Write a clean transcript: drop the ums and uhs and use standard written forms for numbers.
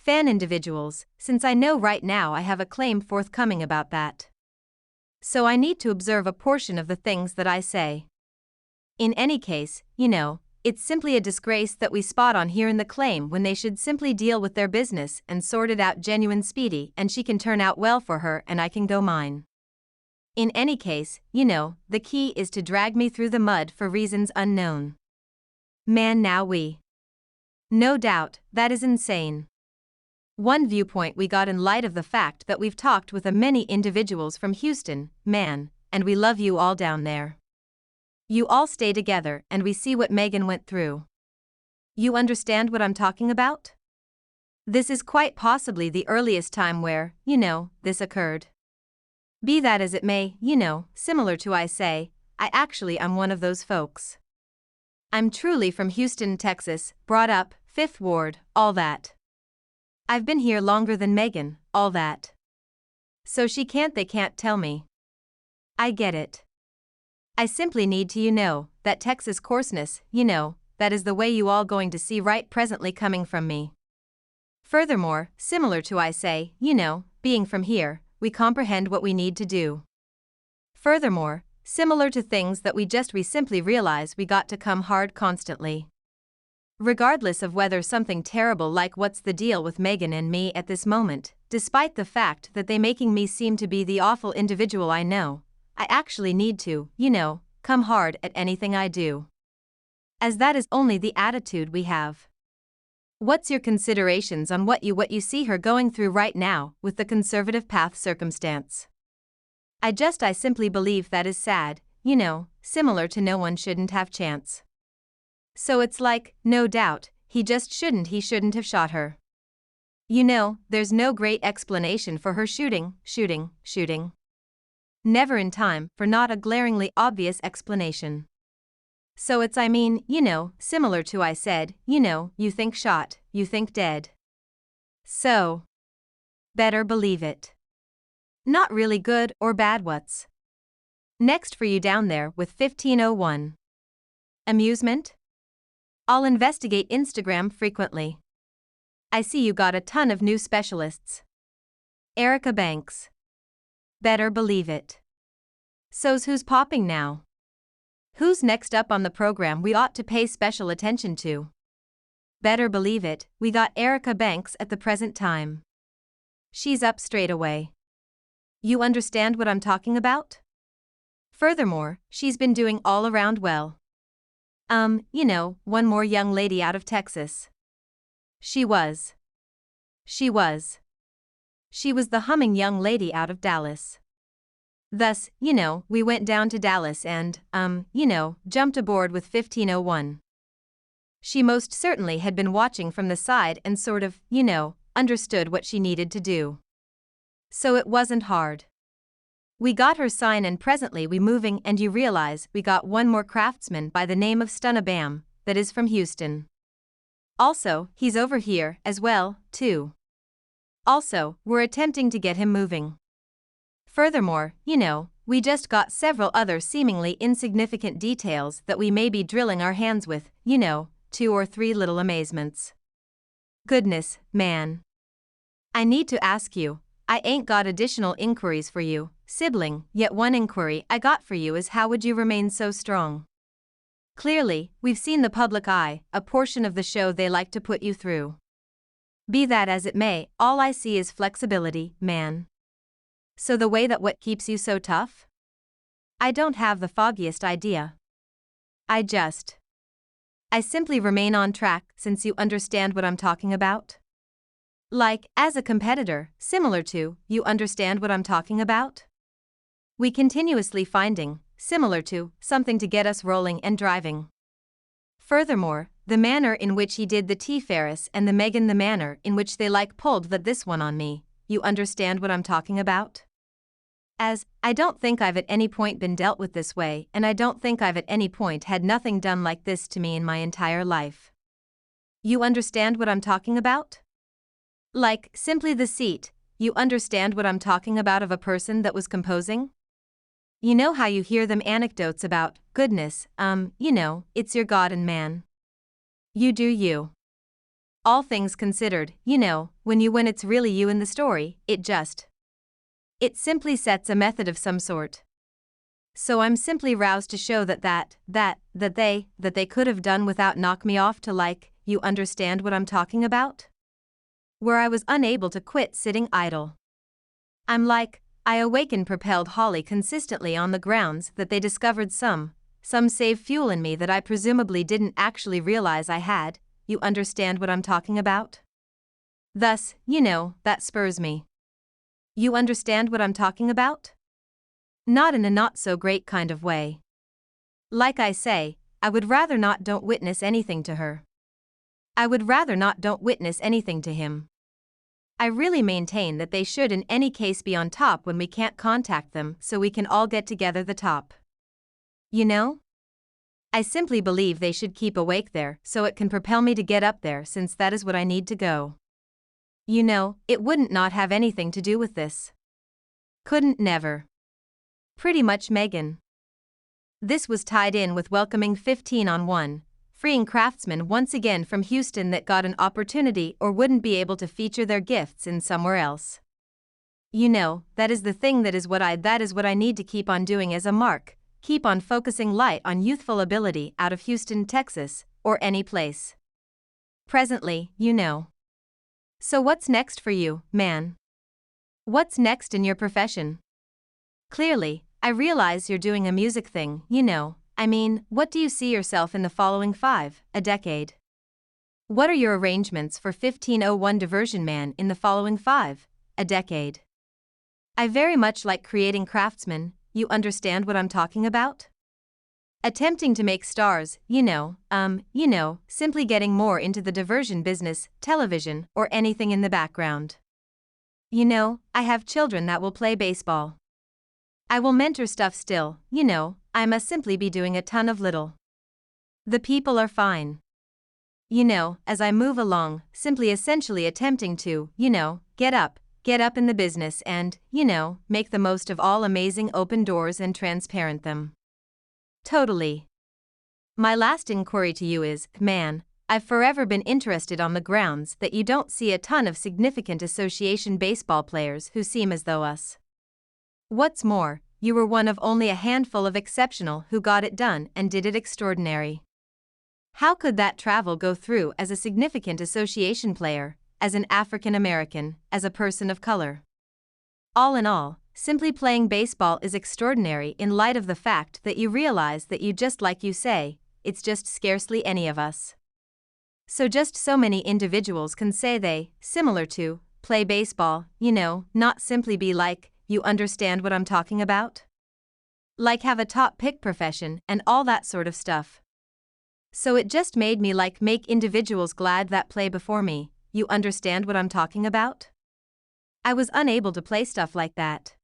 fan individuals, since I know right now I have a claim forthcoming about that. So I need to observe a portion of the things that I say. In any case, it's simply a disgrace that we spot on here in the claim when they should simply deal with their business and sort it out genuine speedy, and she can turn out well for her and I can go mine. In any case, the key is to drag me through the mud for reasons unknown. Man, now no doubt, that is insane. One viewpoint we got in light of the fact that we've talked with many individuals from Houston, man, and we love you all down there. You all stay together and we see what Megan went through. You understand what I'm talking about? This is quite possibly the earliest time where, this occurred. Be that as it may, similar to I say, I'm one of those folks. I'm truly from Houston, Texas, brought up, 5th Ward, all that. I've been here longer than Megan, all that. So they can't tell me. I get it. I simply need to that Texas coarseness, that is the way you all going to see right presently coming from me. Furthermore, similar to I say, being from here, we comprehend what we need to do. Furthermore, similar to things that we simply realize we got to come hard constantly. Regardless of whether something terrible like what's the deal with Megan and me at this moment, despite the fact that they making me seem to be the awful individual I know, I actually need to, come hard at anything I do. As that is only the attitude we have. What's your considerations on what you see her going through right now with the conservative path circumstance? I simply believe that is sad, similar to no one shouldn't have chance. So it's like, no doubt, he shouldn't have shot her. There's no great explanation for her shooting. Never in time for not a glaringly obvious explanation. So it's similar to I said, you think shot, you think dead. So. Better believe it. Not really good or bad what's next for you down there with 1501. Amusement? I'll investigate Instagram frequently. I see you got a ton of new specialists. Erica Banks. Better believe it. So's who's popping now? Who's next up on the program we ought to pay special attention to? Better believe it, we got Erica Banks at the present time. She's up straight away. You understand what I'm talking about? Furthermore, she's been doing all around well. One more young lady out of Texas. She was the humming young lady out of Dallas. Thus, we went down to Dallas and, jumped aboard with 1501. She most certainly had been watching from the side and sort of, understood what she needed to do. So it wasn't hard. We got her sign and presently we moving and you realize we got one more craftsman by the name of Stunabam, that is from Houston. Also, he's over here as well, too. Also, we're attempting to get him moving. Furthermore, we just got several other seemingly insignificant details that we may be drilling our hands with, 2 or 3 little amazements. Goodness, man. I need to ask you, I ain't got additional inquiries for you, sibling, yet one inquiry I got for you is how would you remain so strong? Clearly, we've seen the public eye, a portion of the show they like to put you through. Be that as it may, all I see is flexibility, man. So the way that what keeps you so tough? I don't have the foggiest idea. I simply remain on track since you understand what I'm talking about. Like, as a competitor, similar to, you understand what I'm talking about? We continuously finding, similar to, something to get us rolling and driving. Furthermore, the manner in which he did the T. Ferris and the Megan, the manner in which they pulled this one on me, you understand what I'm talking about? As, I don't think I've at any point been dealt with this way, and I don't think I've at any point had nothing done like this to me in my entire life. You understand what I'm talking about? Like, simply the seat, you understand what I'm talking about of a person that was composing? You know how you hear them anecdotes about, goodness, it's your God and man. You do you. All things considered, when it's really you in the story, it simply sets a method of some sort. So I'm simply roused to show that they could have done without knock me off to like, you understand what I'm talking about? Where I was unable to quit sitting idle. I'm like, I awakened propelled Holly consistently on the grounds that they discovered some save fuel in me that I presumably didn't actually realize I had, you understand what I'm talking about? Thus, that spurs me. You understand what I'm talking about? Not in a not so great kind of way. Like I say, I would rather don't witness anything to her. I would rather don't witness anything to him. I really maintain that they should in any case be on top when we can't contact them so we can all get together the top. I simply believe they should keep awake there so it can propel me to get up there since that is what I need to go. It wouldn't not have anything to do with this. Couldn't never. Pretty much Megan. This was tied in with welcoming 15-on-1, freeing craftsmen once again from Houston that got an opportunity or wouldn't be able to feature their gifts in somewhere else. That is the thing that is what I need to keep on doing as a mark, keep on focusing light on youthful ability out of Houston, Texas, or any place. Presently, So what's next for you, man? What's next in your profession? Clearly, I realize you're doing a music thing, what do you see yourself in the following a decade? What are your arrangements for 1501 Diversion Man in the following a decade? I very much like creating craftsmen, you understand what I'm talking about? Attempting to make stars, simply getting more into the diversion business, television, or anything in the background. I have children that will play baseball. I will mentor stuff still, I must simply be doing a ton of little. The people are fine. As I move along, simply essentially attempting to, get up in the business and, make the most of all amazing open doors and transparent them. Totally. My last inquiry to you is, man, I've forever been interested on the grounds that you don't see a ton of significant association baseball players who seem as though us. What's more, you were one of only a handful of exceptional who got it done and did it extraordinary. How could that travel go through as a significant association player, as an African American, as a person of color? All in all, simply playing baseball is extraordinary in light of the fact that you realize that you just like you say, it's just scarcely any of us. So just so many individuals can say they, similar to, play baseball, not simply be like, you understand what I'm talking about? Like have a top pick profession and all that sort of stuff. So it just made me make individuals glad that play before me, you understand what I'm talking about? I was unable to play stuff like that.